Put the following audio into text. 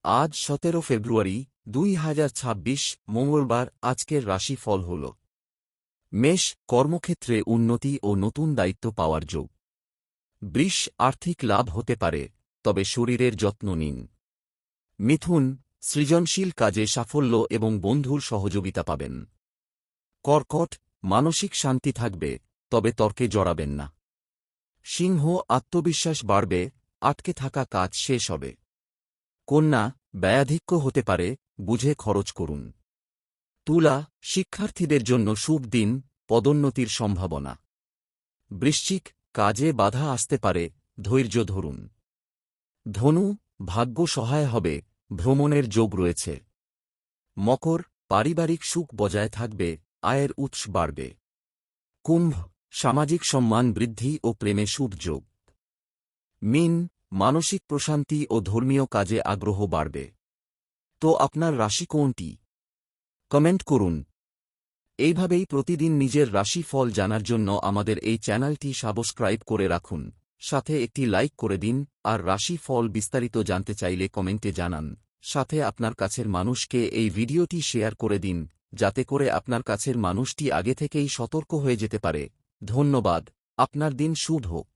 আজ 17 ফেব্রুয়ারি 2026 মঙ্গলবার। আজকের রাশিফল হল মেষ, কর্মক্ষেত্রে উন্নতি ও নতুন দায়িত্ব পাওয়ার যোগ। বৃষ, আর্থিক লাভ হতে পারে, তবে শরীরের যত্ন নিন। মিথুন, সৃজনশীল কাজে সাফল্য এবং বন্ধুর সহযোগিতা পাবেন। কর্কট, মানসিক শান্তি থাকবে, তবে তর্কে জড়াবেন না। সিংহ, আত্মবিশ্বাস বাড়বে, আটকে থাকা কাজ শেষ হবে। কন্যা, ব্যয়াধিক্য হতে পারে, বুঝে খরচ করুন। তুলা, শিক্ষার্থীদের জন্য শুভ দিন, পদোন্নতির সম্ভাবনা। বৃশ্চিক, কাজে বাধা আসতে পারে, ধৈর্য ধরুন। ধনু, ভাগ্য সহায় হবে, ভ্রমণের যোগ রয়েছে। মকর, পারিবারিক সুখ বজায় থাকবে, আয়ের উৎস বাড়বে। কুম্ভ, সামাজিক সম্মান বৃদ্ধি ও প্রেমে শুভ যোগ। মীন, মানসিক প্রশান্তি ও ধর্মীয় কাজে আগ্রহ বাড়বে। তো আপনার রাশি কোনটি? কমেন্ট করুন। এইভাবেই প্রতিদিন নিজের রাশি ফল জানার জন্য আমাদের এই চ্যানেলটি সাবস্ক্রাইব করে রাখুন, সাথে একটি লাইক করে দিন। আর রাশি ফল বিস্তারিত জানতে চাইলে কমেন্টে জানান। সাথে আপনার কাছের মানুষকে এই ভিডিওটি শেয়ার করে দিন, যাতে করে আপনার কাছের মানুষটি আগে থেকেই সতর্ক হয়ে যেতে পারে। ধন্যবাদ। আপনার দিন শুভ হোক।